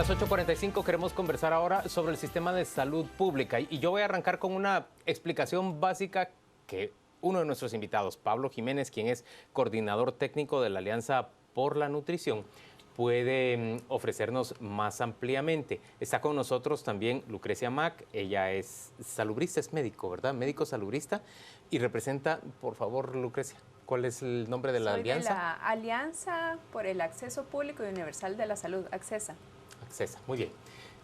las 8:45 queremos conversar ahora sobre el sistema de salud pública y yo voy a arrancar con una explicación básica que uno de nuestros invitados, Pablo Jiménez, quien es coordinador técnico de la Alianza por la Nutrición, puede ofrecernos más ampliamente. Está con nosotros también Lucrecia Mac, ella es salubrista, es médico, ¿verdad? Médico salubrista y representa, por favor, Lucrecia, ¿cuál es el nombre de la alianza? De la Alianza por el Acceso Público y Universal de la Salud, ACCESA. ACCESA, muy bien.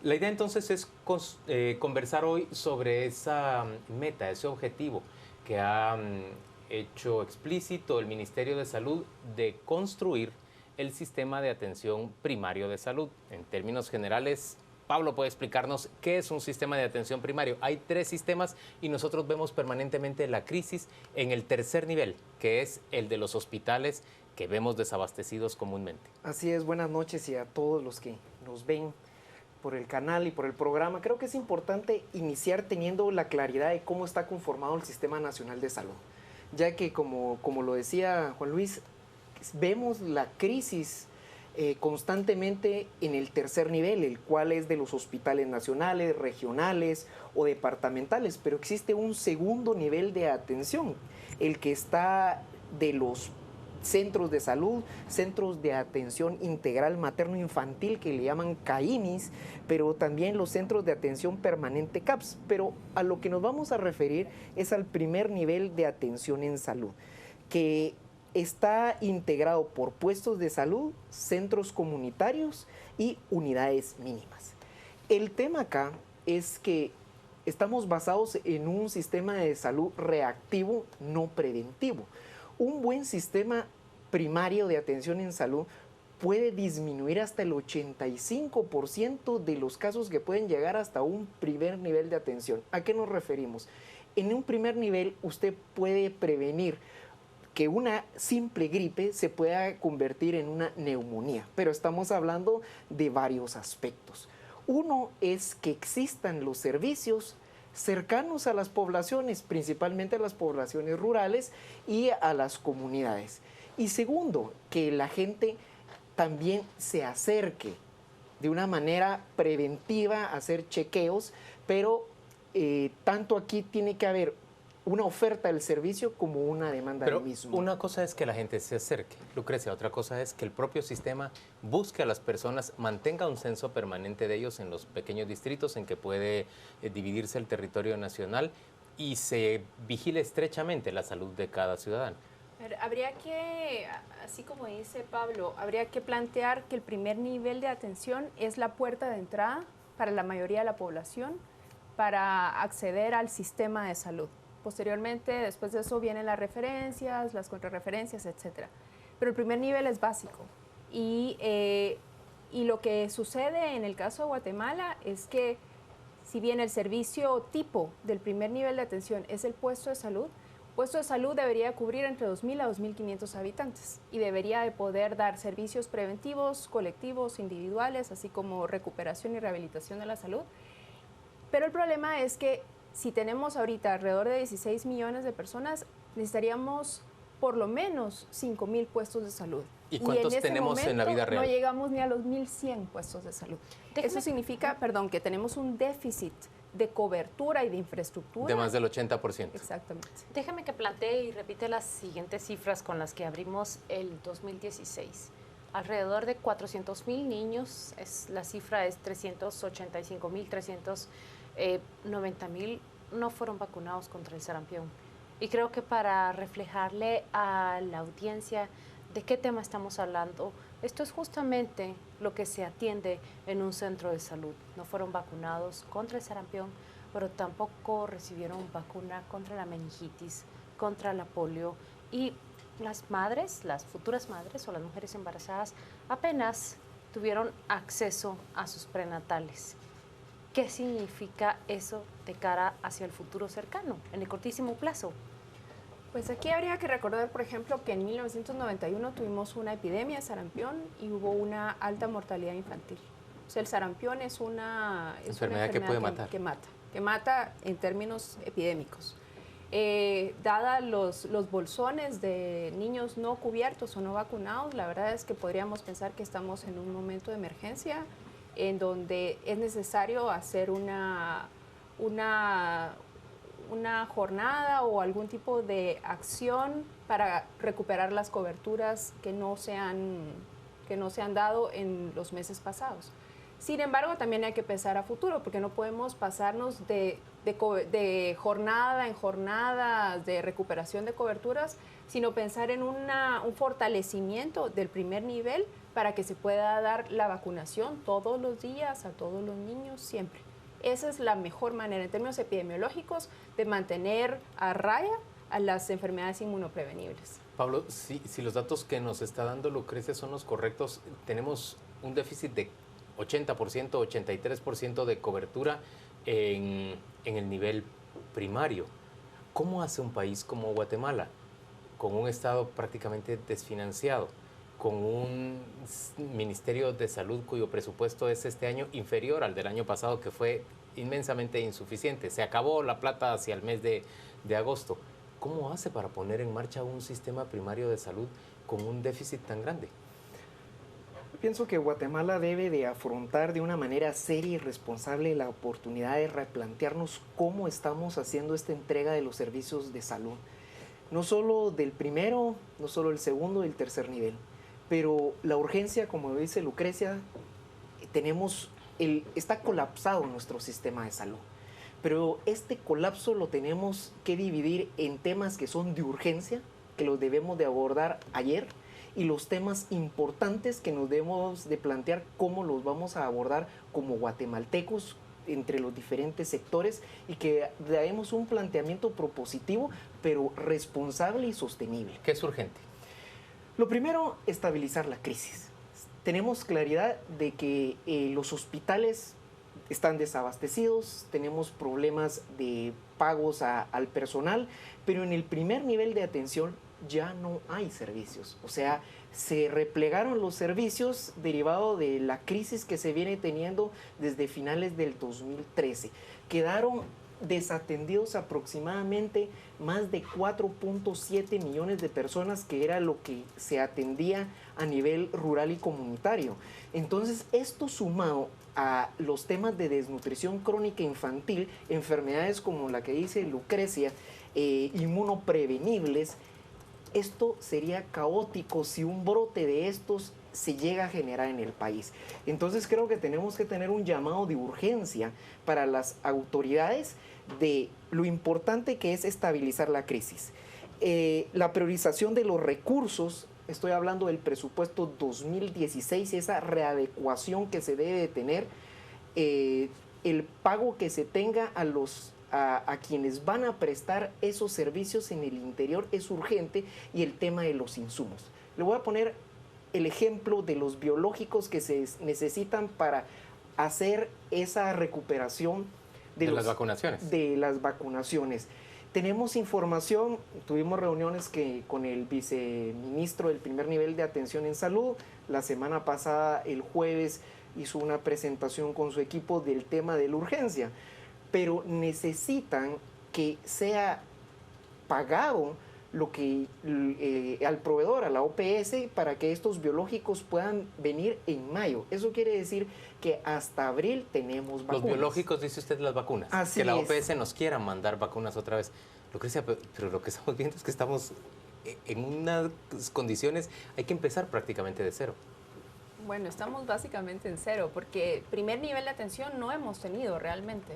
La idea entonces es conversar hoy sobre esa meta, ese objetivo que ha hecho explícito el Ministerio de Salud de construir el sistema de atención primario de salud. En términos generales, Pablo puede explicarnos qué es un sistema de atención primario. Hay 3 sistemas y nosotros vemos permanentemente la crisis en el tercer nivel, que es el de los hospitales que vemos desabastecidos comúnmente. Así es, buenas noches y a todos los que nos ven por el canal y por el programa. Creo que es importante iniciar teniendo la claridad de cómo está conformado el Sistema Nacional de Salud, ya que como lo decía Juan Luis, vemos la crisis constantemente en el tercer nivel, el cual es de los hospitales nacionales, regionales o departamentales, pero existe un segundo nivel de atención, el que está de los centros de salud, centros de atención integral materno-infantil que le llaman CAIMIS, pero también los centros de atención permanente CAPS. Pero a lo que nos vamos a referir es al primer nivel de atención en salud, que está integrado por puestos de salud, centros comunitarios y unidades mínimas. El tema acá es que estamos basados en un sistema de salud reactivo, no preventivo. Un buen sistema primario de atención en salud puede disminuir hasta el 85% de los casos que pueden llegar hasta un primer nivel de atención. ¿A qué nos referimos? En un primer nivel usted puede prevenir que una simple gripe se pueda convertir en una neumonía, pero estamos hablando de varios aspectos. Uno es que existan los servicios cercanos a las poblaciones, principalmente a las poblaciones rurales y a las comunidades. Y segundo, que la gente también se acerque de una manera preventiva a hacer chequeos, pero tanto aquí tiene que haber una oferta del servicio como una demanda del mismo. Pero una cosa es que la gente se acerque, Lucrecia, otra cosa es que el propio sistema busque a las personas, mantenga un censo permanente de ellos en los pequeños distritos en que puede dividirse el territorio nacional y se vigile estrechamente la salud de cada ciudadano. Pero habría que, así como dice Pablo, habría que plantear que el primer nivel de atención es la puerta de entrada para la mayoría de la población para acceder al sistema de salud. Posteriormente, después de eso vienen las referencias, las contrarreferencias, etc. Pero el primer nivel es básico. Y lo que sucede en el caso de Guatemala es que si bien el servicio tipo del primer nivel de atención es el puesto de salud debería cubrir entre 2.000 a 2.500 habitantes y debería de poder dar servicios preventivos, colectivos, individuales, así como recuperación y rehabilitación de la salud. Pero el problema es que si tenemos ahorita alrededor de 16 millones de personas, necesitaríamos por lo menos 5.000 puestos de salud. ¿Y cuántos tenemos en la vida real? No llegamos ni a los 1.100 puestos de salud. Eso significa, que tenemos un déficit de cobertura y de infraestructura. De más del 80%. Exactamente. Déjame que plantee y repite las siguientes cifras con las que abrimos el 2016. Alrededor de 400.000 niños, la cifra es 385.000, 390.000 no fueron vacunados contra el sarampión. Y creo que para reflejarle a la audiencia de qué tema estamos hablando, esto es justamente lo que se atiende en un centro de salud. No fueron vacunados contra el sarampión, pero tampoco recibieron vacuna contra la meningitis, contra la polio. Y las madres, las futuras madres o las mujeres embarazadas apenas tuvieron acceso a sus prenatales. ¿Qué significa eso de cara hacia el futuro cercano, en el cortísimo plazo? Pues aquí habría que recordar, por ejemplo, que en 1991 tuvimos una epidemia de sarampión y hubo una alta mortalidad infantil. O sea, el sarampión es una enfermedad que puede matar. Que mata en términos epidémicos. Dada los bolsones de niños no cubiertos o no vacunados, la verdad es que podríamos pensar que estamos en un momento de emergencia en donde es necesario hacer una jornada o algún tipo de acción para recuperar las coberturas que no se han dado en los meses pasados. Sin embargo, también hay que pensar a futuro, porque no podemos pasarnos de jornada en jornada de recuperación de coberturas, sino pensar en un fortalecimiento del primer nivel para que se pueda dar la vacunación todos los días a todos los niños siempre. Esa es la mejor manera en términos epidemiológicos de mantener a raya a las enfermedades inmunoprevenibles. Pablo, si los datos que nos está dando Lucrecia son los correctos, tenemos un déficit de 80%, 83% de cobertura en el nivel primario. ¿Cómo hace un país como Guatemala, con un Estado prácticamente desfinanciado, con un Ministerio de Salud cuyo presupuesto es este año inferior al del año pasado, que fue inmensamente insuficiente? Se acabó la plata hacia el mes de agosto. ¿Cómo hace para poner en marcha un sistema primario de salud con un déficit tan grande? Pienso que Guatemala debe de afrontar de una manera seria y responsable la oportunidad de replantearnos cómo estamos haciendo esta entrega de los servicios de salud. No solo del primero, no solo el segundo y el tercer nivel, pero la urgencia, como dice Lucrecia, está colapsado nuestro sistema de salud. Pero este colapso lo tenemos que dividir en temas que son de urgencia, que los debemos de abordar ayer, y los temas importantes que nos debemos de plantear cómo los vamos a abordar como guatemaltecos entre los diferentes sectores, y que demos un planteamiento propositivo, pero responsable y sostenible. ¿Qué es urgente? Lo primero, estabilizar la crisis. Tenemos claridad de que los hospitales están desabastecidos, tenemos problemas de pagos al personal, pero en el primer nivel de atención ya no hay servicios. O sea, se replegaron los servicios derivado de la crisis que se viene teniendo desde finales del 2013. Quedaron desatendidos aproximadamente más de 4.7 millones de personas, que era lo que se atendía a nivel rural y comunitario. Entonces, esto sumado a los temas de desnutrición crónica infantil, enfermedades como la que dice Lucrecia, inmunoprevenibles, esto sería caótico si un brote de estos se llega a generar en el país. Entonces creo que tenemos que tener un llamado de urgencia para las autoridades de lo importante que es estabilizar la crisis. La priorización de los recursos, estoy hablando del presupuesto 2016, esa readecuación que se debe de tener, el pago que se tenga a quienes van a prestar esos servicios en el interior es urgente, y el tema de los insumos. Le voy a poner el ejemplo de los biológicos que se necesitan para hacer esa recuperación de las vacunaciones. Tenemos información, tuvimos reuniones con el viceministro del primer nivel de atención en salud. La semana pasada, el jueves, hizo una presentación con su equipo del tema de la urgencia. Pero necesitan que sea pagado lo que al proveedor, a la OPS, para que estos biológicos puedan venir en mayo. Eso quiere decir que hasta abril tenemos vacunas. Los biológicos, dice usted, las vacunas. Así que la es. OPS nos quiera mandar vacunas otra vez. Lucrecia, pero lo que estamos viendo es que estamos en unas condiciones, hay que empezar prácticamente de cero. Bueno, estamos básicamente en cero, porque primer nivel de atención no hemos tenido realmente.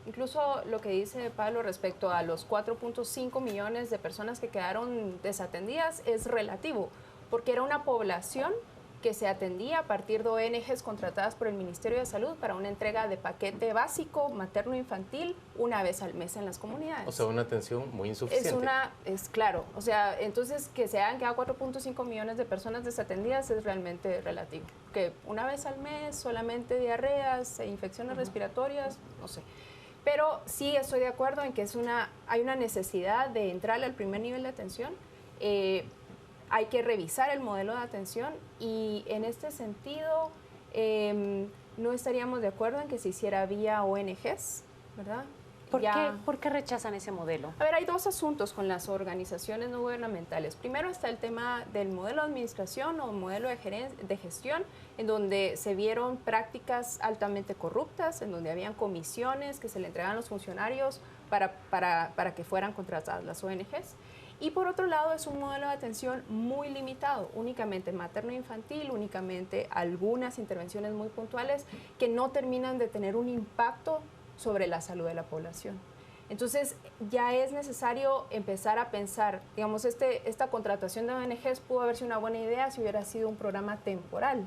Incluso lo que dice Pablo respecto a los 4.5 millones de personas que quedaron desatendidas es relativo, porque era una población que se atendía a partir de ONGs contratadas por el Ministerio de Salud para una entrega de paquete básico materno-infantil una vez al mes en las comunidades. O sea, una atención muy insuficiente. Es claro, o sea, entonces que se hayan quedado 4.5 millones de personas desatendidas es realmente relativo. Que una vez al mes solamente diarreas e infecciones respiratorias, no sé. Pero sí estoy de acuerdo en que hay una necesidad de entrar al primer nivel de atención. Hay que revisar el modelo de atención, y en este sentido no estaríamos de acuerdo en que se hiciera vía ONGs, ¿verdad? ¿Por qué rechazan ese modelo? A ver, hay dos asuntos con las organizaciones no gubernamentales. Primero está el tema del modelo de administración o modelo de gestión, en donde se vieron prácticas altamente corruptas, en donde habían comisiones que se le entregaban a los funcionarios para que fueran contratadas las ONGs. Y por otro lado es un modelo de atención muy limitado, únicamente materno-infantil, únicamente algunas intervenciones muy puntuales que no terminan de tener un impacto sobre la salud de la población. Entonces ya es necesario empezar a pensar, digamos, esta contratación de ONGs pudo haber sido una buena idea si hubiera sido un programa temporal,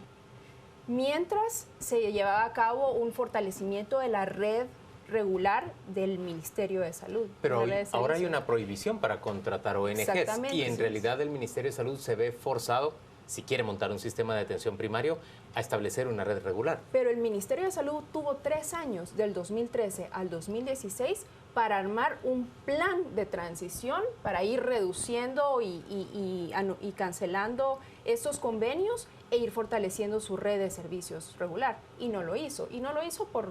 mientras se llevaba a cabo un fortalecimiento de la red regular del Ministerio de Salud. Pero ahora hay una prohibición para contratar ONGs y en realidad el Ministerio de Salud se ve forzado, si quiere montar un sistema de atención primario, a establecer una red regular. Pero el Ministerio de Salud tuvo 3 años, del 2013 al 2016, para armar un plan de transición para ir reduciendo y cancelando esos convenios e ir fortaleciendo su red de servicios regular. Y no lo hizo. Y no lo hizo por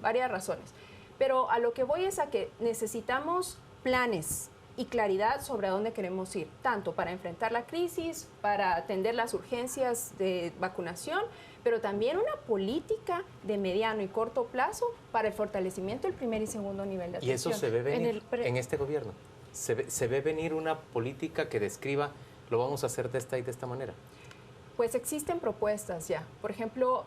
varias razones. Pero a lo que voy es a que necesitamos planes y claridad sobre a dónde queremos ir, tanto para enfrentar la crisis, para atender las urgencias de vacunación, pero también una política de mediano y corto plazo para el fortalecimiento del primer y segundo nivel de atención. Y eso se ve venir en este gobierno. Se ve venir una política que describa, lo vamos a hacer de esta y de esta manera. Pues existen propuestas ya. Por ejemplo,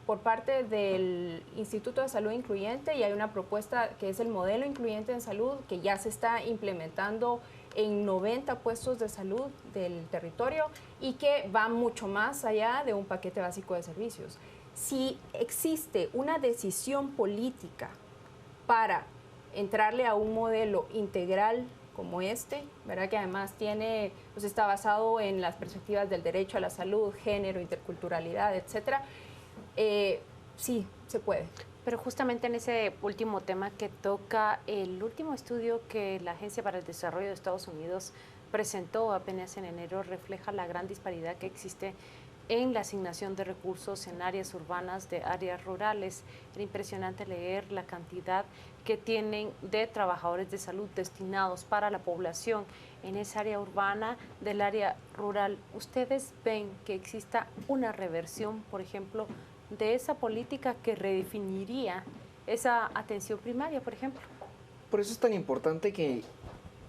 por parte del Instituto de Salud Incluyente, y hay una propuesta que es el modelo incluyente en salud, que ya se está implementando en 90 puestos de salud del territorio y que va mucho más allá de un paquete básico de servicios. Si existe una decisión política para entrarle a un modelo integral como este, ¿verdad? Que además pues está basado en las perspectivas del derecho a la salud, género, interculturalidad, etcétera, sí, se puede. Pero justamente en ese último tema que toca el último estudio que la Agencia para el Desarrollo de Estados Unidos presentó apenas en enero, refleja la gran disparidad que existe en la asignación de recursos en áreas urbanas de áreas rurales. Era impresionante leer la cantidad que tienen de trabajadores de salud destinados para la población en esa área urbana del área rural. ¿Ustedes ven que exista una reversión, por ejemplo, de esa política que redefiniría esa atención primaria, por ejemplo? Por eso es tan importante que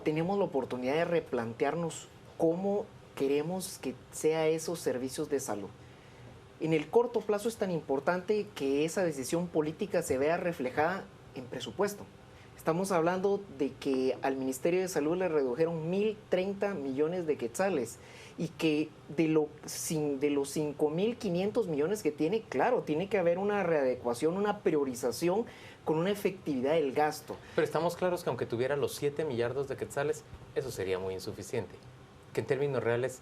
tenemos la oportunidad de replantearnos cómo queremos que sea esos servicios de salud. En el corto plazo es tan importante que esa decisión política se vea reflejada en presupuesto. Estamos hablando de que al Ministerio de Salud le redujeron 1.030 millones de quetzales y que de los 5.500 millones que tiene, claro, tiene que haber una readecuación, una priorización con una efectividad del gasto. Pero estamos claros que aunque tuviera los 7 millardos de quetzales, eso sería muy insuficiente. Que en términos reales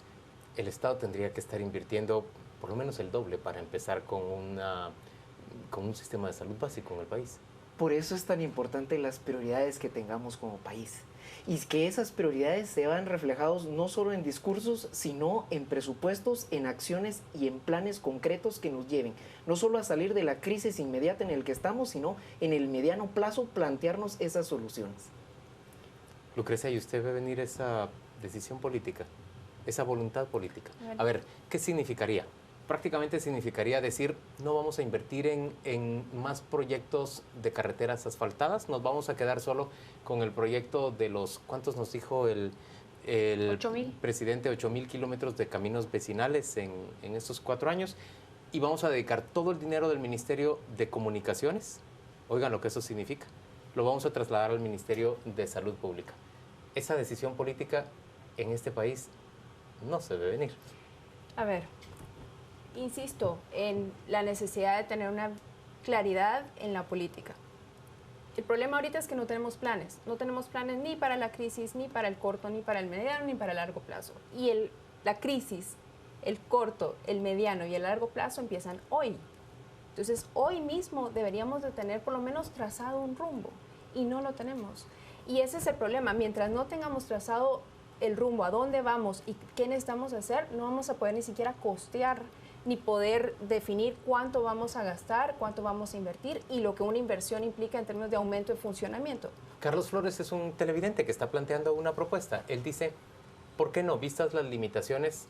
el Estado tendría que estar invirtiendo por lo menos el doble para empezar con un sistema de salud básico en el país. Por eso es tan importante las prioridades que tengamos como país. Y que esas prioridades se vean reflejados no solo en discursos, sino en presupuestos, en acciones y en planes concretos que nos lleven, no solo a salir de la crisis inmediata en la que estamos, sino en el mediano plazo plantearnos esas soluciones. Lucrecia, ¿y usted ve venir esa decisión política, esa voluntad política? A ver, ¿qué significaría? Prácticamente significaría decir, no vamos a invertir en más proyectos de carreteras asfaltadas, nos vamos a quedar solo con el proyecto de los, ¿cuántos nos dijo el 8,000. presidente? 8,000 kilómetros de caminos vecinales en estos 4 años, y vamos a dedicar todo el dinero del Ministerio de Comunicaciones, oigan lo que eso significa, lo vamos a trasladar al Ministerio de Salud Pública. Esa decisión política en este país no se debe venir. A ver, insisto en la necesidad de tener una claridad en la política. El problema ahorita es que no tenemos planes ni para la crisis, ni para el corto, ni para el mediano, ni para el largo plazo. Y la crisis, el corto, el mediano y el largo plazo empiezan hoy. Entonces, hoy mismo deberíamos de tener por lo menos trazado un rumbo, y no lo tenemos. Y ese es el problema. Mientras no tengamos trazado el rumbo, a dónde vamos y qué necesitamos hacer, no vamos a poder ni siquiera costear ni poder definir cuánto vamos a gastar, cuánto vamos a invertir y lo que una inversión implica en términos de aumento de funcionamiento. Carlos Flores es un televidente que está planteando una propuesta. Él dice, ¿por qué no, vistas las limitaciones,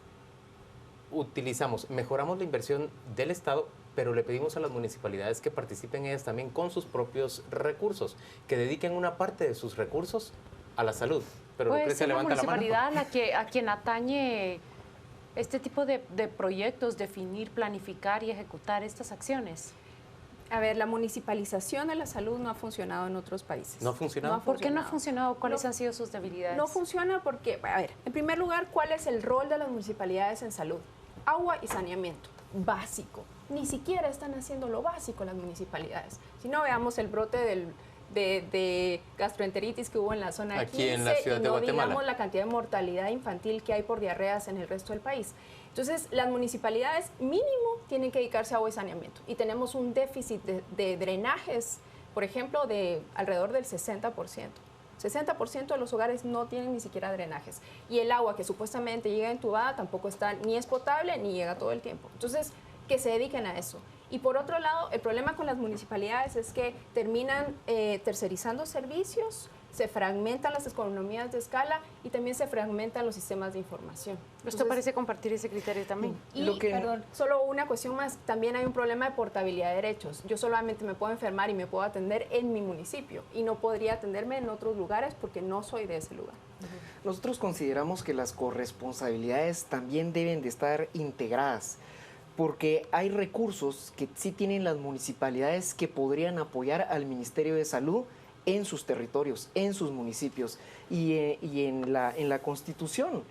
mejoramos la inversión del Estado, pero le pedimos a las municipalidades que participen ellas también con sus propios recursos, que dediquen una parte de sus recursos a la salud? Pero Puede Lucrecia ser la levanta la mano. municipalidad a quien atañe este tipo de proyectos, definir, planificar y ejecutar estas acciones. A ver, la municipalización de la salud no ha funcionado en otros países. ¿No ha funcionado? ¿Por qué no ha funcionado? ¿Cuáles han sido sus debilidades? No funciona porque, a ver, en primer lugar, ¿cuál es el rol de las municipalidades en salud? Agua y saneamiento, básico. Ni siquiera están haciendo lo básico las municipalidades. Si no, veamos el brote de gastroenteritis que hubo en la zona aquí 15 en la ciudad y de no Guatemala. digamos la cantidad de mortalidad infantil que hay por diarreas en el resto del país. Entonces, las municipalidades mínimo tienen que dedicarse a agua y saneamiento. Y tenemos un déficit de drenajes, por ejemplo, de alrededor del 60%. 60% de los hogares no tienen ni siquiera drenajes. Y el agua que supuestamente llega entubada tampoco está, ni es potable ni llega todo el tiempo. Entonces, que se dediquen a eso. Y por otro lado, el problema con las municipalidades es que terminan tercerizando servicios, se fragmentan las economías de escala y también se fragmentan los sistemas de información. Esto parece compartir ese criterio también. Y, perdón, solo una cuestión más, también hay un problema de portabilidad de derechos. Yo solamente me puedo enfermar y me puedo atender en mi municipio y no podría atenderme en otros lugares porque no soy de ese lugar. Nosotros consideramos que las corresponsabilidades también deben de estar integradas, porque hay recursos que sí tienen las municipalidades que podrían apoyar al Ministerio de Salud en sus territorios, en sus municipios y en la Constitución.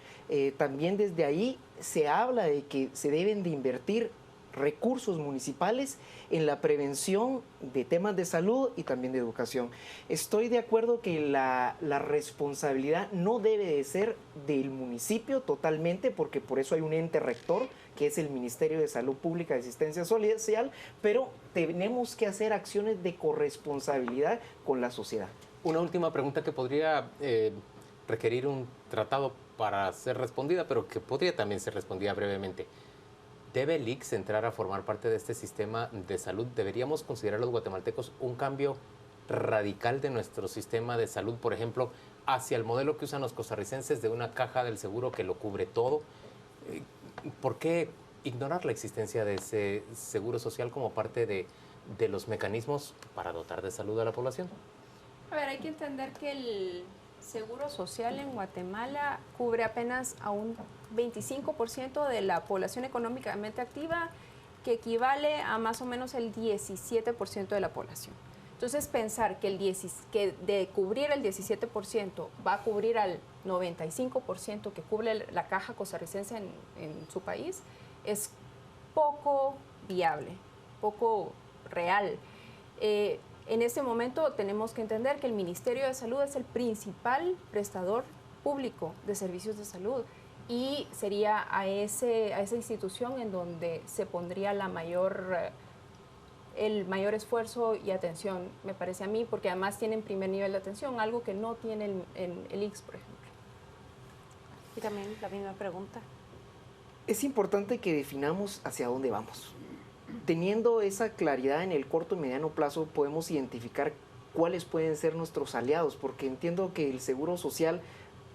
También desde ahí se habla de que se deben de invertir recursos municipales en la prevención de temas de salud y también de educación. Estoy de acuerdo que la responsabilidad no debe de ser del municipio totalmente, porque por eso hay un ente rector, que es el Ministerio de Salud Pública y Asistencia Social, pero tenemos que hacer acciones de corresponsabilidad con la sociedad. Una última pregunta que podría requerir un tratado para ser respondida, pero que podría también ser respondida brevemente. ¿Debe el ICSS entrar a formar parte de este sistema de salud? ¿Deberíamos considerar los guatemaltecos un cambio radical de nuestro sistema de salud, por ejemplo, hacia el modelo que usan los costarricenses de una caja del seguro que lo cubre todo? ¿Por qué ignorar la existencia de ese seguro social como parte de los mecanismos para dotar de salud a la población? A ver, hay que entender que el seguro social en Guatemala cubre apenas a un 25% de la población económicamente activa, que equivale a más o menos el 17% de la población. Entonces, pensar que de cubrir el 17% va a cubrir al 95% que cubre la caja costarricense en su país es poco viable, poco real. En este momento tenemos que entender que el Ministerio de Salud es el principal prestador público de servicios de salud y sería a esa institución en donde se pondría el mayor esfuerzo y atención, me parece a mí, porque además tienen primer nivel de atención, algo que no tiene el ICSS, por ejemplo. Y también la misma pregunta. Es importante que definamos hacia dónde vamos. Teniendo esa claridad en el corto y mediano plazo, podemos identificar cuáles pueden ser nuestros aliados, porque entiendo que el Seguro Social,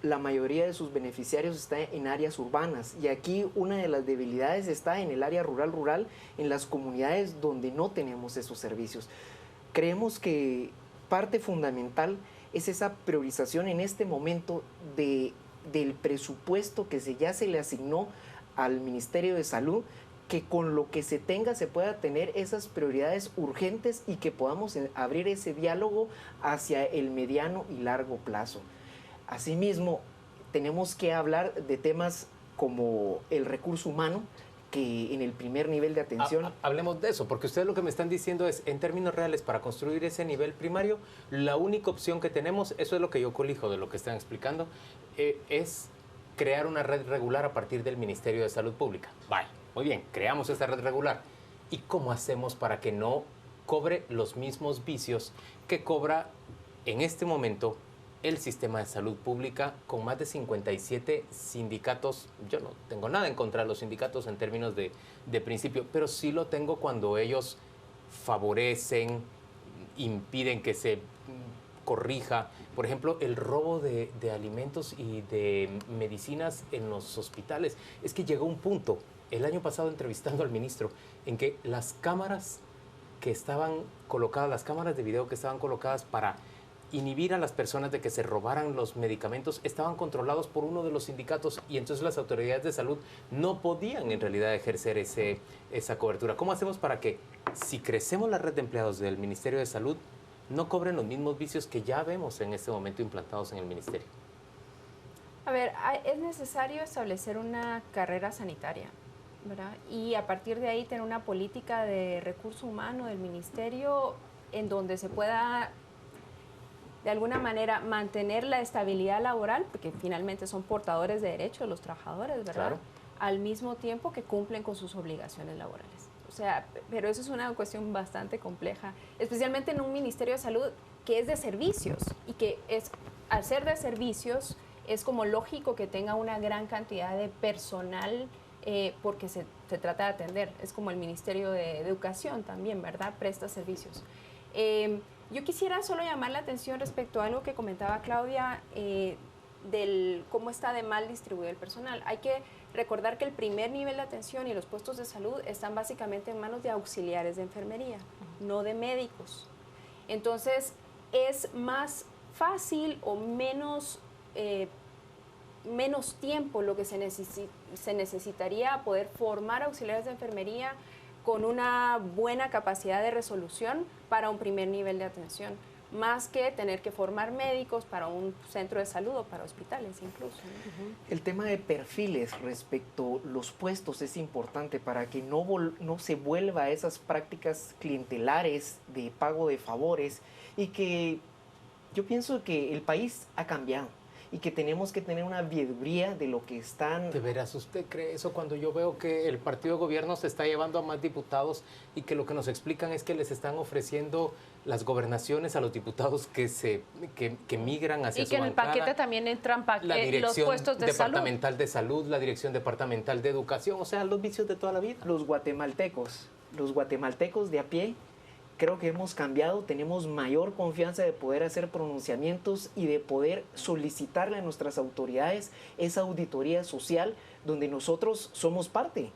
la mayoría de sus beneficiarios está en áreas urbanas, y aquí una de las debilidades está en el área rural, en las comunidades donde no tenemos esos servicios. Creemos que parte fundamental es esa priorización en este momento del presupuesto que ya se le asignó al Ministerio de Salud, que con lo que se tenga se pueda tener esas prioridades urgentes y que podamos abrir ese diálogo hacia el mediano y largo plazo. Asimismo, tenemos que hablar de temas como el recurso humano, que en el primer nivel de atención... Hablemos de eso, porque ustedes lo que me están diciendo es, en términos reales, para construir ese nivel primario, la única opción que tenemos, eso es lo que yo colijo de lo que están explicando, es crear una red regular a partir del Ministerio de Salud Pública. Vale, muy bien, creamos esta red regular. ¿Y cómo hacemos para que no cobre los mismos vicios que cobra en este momento el sistema de salud pública con más de 57 sindicatos. Yo no tengo nada en contra de los sindicatos en términos de principio, pero sí lo tengo cuando ellos favorecen, impiden que se corrija, por ejemplo, el robo de alimentos y de medicinas en los hospitales. Es que llegó un punto, el año pasado entrevistando al ministro, en que las cámaras que estaban colocadas, las cámaras de video que estaban colocadas para inhibir a las personas de que se robaran los medicamentos, estaban controlados por uno de los sindicatos y entonces las autoridades de salud no podían en realidad ejercer esa cobertura. ¿Cómo hacemos para que, si crecemos la red de empleados del Ministerio de Salud, no cobren los mismos vicios que ya vemos en este momento implantados en el ministerio? A ver, es necesario establecer una carrera sanitaria, ¿verdad? Y a partir de ahí tener una política de recurso humano del ministerio en donde se pueda de alguna manera mantener la estabilidad laboral, porque finalmente son portadores de derechos los trabajadores, ¿verdad? Claro. Al mismo tiempo que cumplen con sus obligaciones laborales. O sea, pero eso es una cuestión bastante compleja, especialmente en un Ministerio de Salud que es de servicios y que es, al ser de servicios, es como lógico que tenga una gran cantidad de personal porque se trata de atender. Es como el Ministerio de Educación también, ¿verdad? Presta servicios. Yo quisiera solo llamar la atención respecto a algo que comentaba Claudia del cómo está de mal distribuido el personal. Hay que recordar que el primer nivel de atención y los puestos de salud están básicamente en manos de auxiliares de enfermería, no de médicos. Entonces, es más fácil o menos tiempo lo que se necesitaría poder formar auxiliares de enfermería con una buena capacidad de resolución para un primer nivel de atención, más que tener que formar médicos para un centro de salud o para hospitales incluso. El tema de perfiles respecto a los puestos es importante para que no se vuelva a esas prácticas clientelares de pago de favores y que yo pienso que el país ha cambiado y que tenemos que tener una veeduría de lo que están... ¿De veras usted cree eso cuando yo veo que el partido de gobierno se está llevando a más diputados y que lo que nos explican es que les están ofreciendo las gobernaciones a los diputados que migran hacia y su que en el bancada? paquete también entran La los dirección puestos de salud. departamental de salud, la dirección departamental de educación, o sea, los vicios de toda la vida. Los guatemaltecos de a pie, creo que hemos cambiado, tenemos mayor confianza de poder hacer pronunciamientos y de poder solicitarle a nuestras autoridades esa auditoría social donde nosotros somos parte.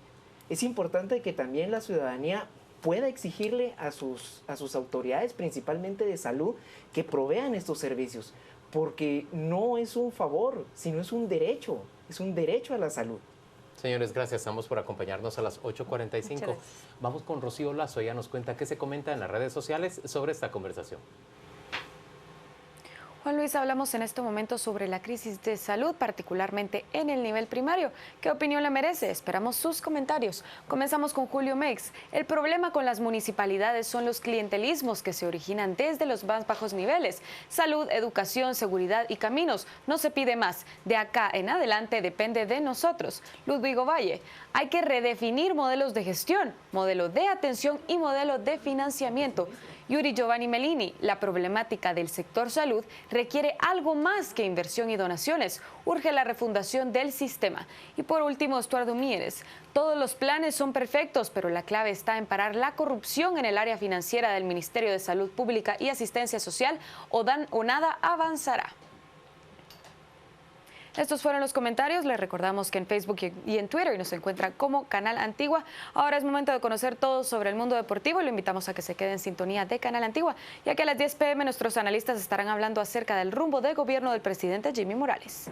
Es importante que también la ciudadanía pueda exigirle a sus autoridades, principalmente de salud, que provean estos servicios, porque no es un favor, sino es un derecho a la salud. Señores, gracias a ambos por acompañarnos a las 8:45. Vamos con Rocío Lazo, ella nos cuenta qué se comenta en las redes sociales sobre esta conversación. Juan Luis, hablamos en este momento sobre la crisis de salud, particularmente en el nivel primario. ¿Qué opinión le merece? Esperamos sus comentarios. Comenzamos con Julio Mex. El problema con las municipalidades son los clientelismos que se originan desde los más bajos niveles. Salud, educación, seguridad y caminos. No se pide más. De acá en adelante depende de nosotros. Ludvigo Valle. Hay que redefinir modelos de gestión, modelo de atención y modelo de financiamiento. Yuri Giovanni Melini, la problemática del sector salud requiere algo más que inversión y donaciones. Urge la refundación del sistema. Y por último, Estuardo Mieres. Todos los planes son perfectos, pero la clave está en parar la corrupción en el área financiera del Ministerio de Salud Pública y Asistencia Social o nada avanzará. Estos fueron los comentarios. Les recordamos que en Facebook y en Twitter nos encuentran como Canal Antigua. Ahora es momento de conocer todo sobre el mundo deportivo y lo invitamos a que se quede en sintonía de Canal Antigua, ya que a las 10 p.m. nuestros analistas estarán hablando acerca del rumbo de gobierno del presidente Jimmy Morales.